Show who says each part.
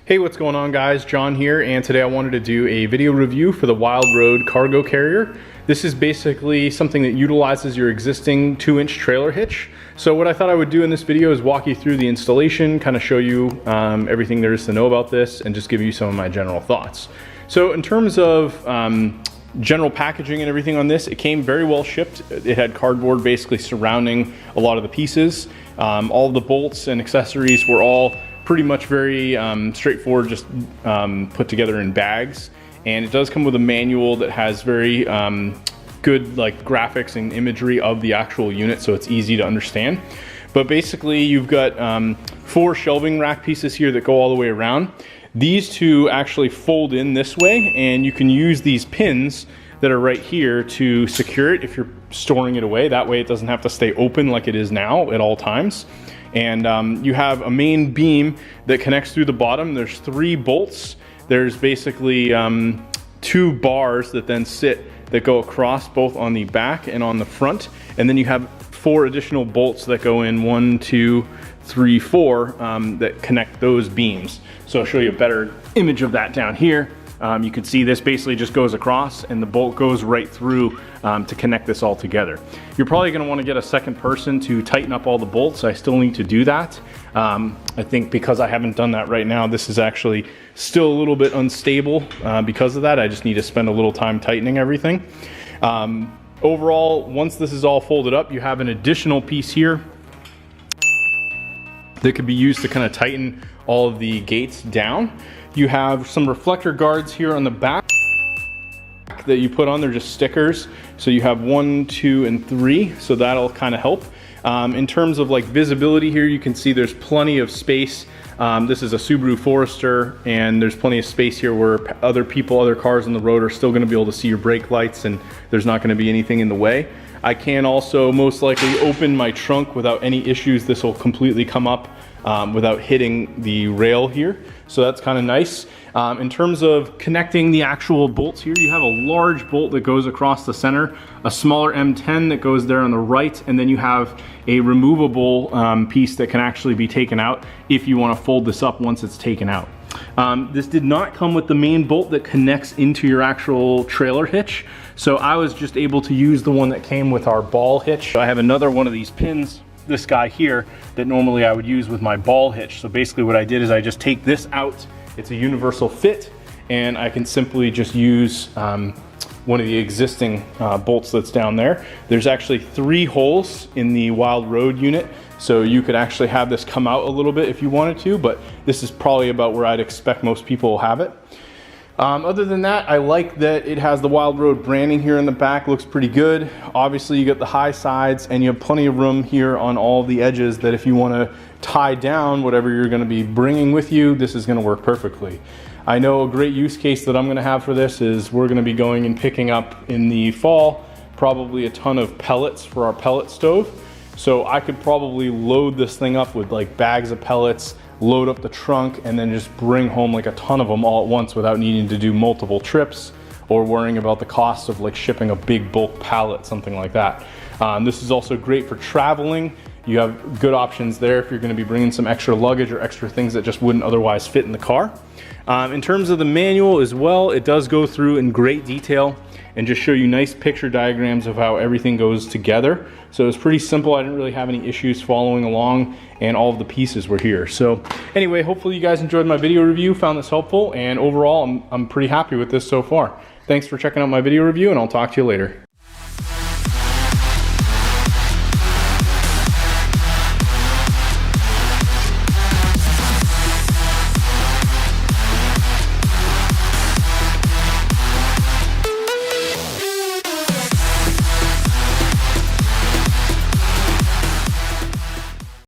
Speaker 1: Hey, what's going on guys? John here, and today I wanted to do a video review for the WILDROAD cargo carrier. This is basically something that utilizes your existing 2-inch trailer hitch. So what I thought I would do in this video is walk you through the installation, kind of show you everything there is to know about this, and just give you some of my general thoughts. So in terms of general packaging and everything on this, it came very well shipped. It had cardboard basically surrounding a lot of the pieces. All of the bolts and accessories were all pretty much very straightforward, just put together in bags. And it does come with a manual that has very good like graphics and imagery of the actual unit, so it's easy to understand. But basically you've got 4 shelving rack pieces here that go all the way around. These two actually fold in this way, and you can use these pins that are right here to secure it if you're storing it away. That way it doesn't have to stay open like it is now at all times. And you have a main beam that connects through the bottom. There's 3 bolts. There's basically 2 bars that then sit that go across both on the back and on the front. And then you have 4 additional bolts that go in 1, 2, 3, 4 that connect those beams. So I'll show you a better image of that down here. You can see this basically just goes across and the bolt goes right through to connect this all together. You're probably going to want to get a second person to tighten up all the bolts. I still need to do that. I think because I haven't done that right now, this is actually still a little bit unstable because of that. I just need to spend a little time tightening everything. Overall, once this is all folded up, you have an additional piece here that could be used to kind of tighten all of the gates down. You have some reflector guards here on the back that you put on. They're just stickers. So you have 1, 2, and 3. So that'll kind of help. In terms of like visibility here, you can see there's plenty of space. This is a Subaru Forester, and there's plenty of space here where other cars on the road are still going to be able to see your brake lights, and there's not going to be anything in the way. I can also most likely open my trunk without any issues. This will completely come up without hitting the rail here. So that's kind of nice. In terms of connecting the actual bolts here, you have a large bolt that goes across the center, a smaller M10 that goes there on the right, and then you have a removable piece that can actually be taken out if you want to fold this up once it's taken out. This did not come with the main bolt that connects into your actual trailer hitch, so I was just able to use the one that came with our ball hitch. I have another one of these pins, this guy here, that normally I would use with my ball hitch. So basically what I did is I just take this out. It's a universal fit, and I can simply just use one of the existing bolts that's down there. There's actually 3 holes in the WILDROAD unit, so you could actually have this come out a little bit if you wanted to, but this is probably about where I'd expect most people will have it. Other than that, I like that it has the WILDROAD branding here in the back. Looks pretty good. Obviously you get the high sides, and you have plenty of room here on all the edges that if you want to tie down whatever you're going to be bringing with you, this is going to work perfectly. I know a great use case that I'm going to have for this is we're going to be going and picking up in the fall probably a ton of pellets for our pellet stove. So I could probably load this thing up with like bags of pellets, load up the trunk, and then just bring home like a ton of them all at once without needing to do multiple trips or worrying about the cost of like shipping a big bulk pallet, something like that. This is also great for traveling. You have good options there if you're going to be bringing some extra luggage or extra things that just wouldn't otherwise fit in the car. In terms of the manual as well, it does go through in great detail and just show you nice picture diagrams of how everything goes together. So it's pretty simple. I didn't really have any issues following along, and all of the pieces were here. So anyway, hopefully you guys enjoyed my video review, found this helpful, and overall I'm pretty happy with this so far. Thanks for checking out my video review, and I'll talk to you later.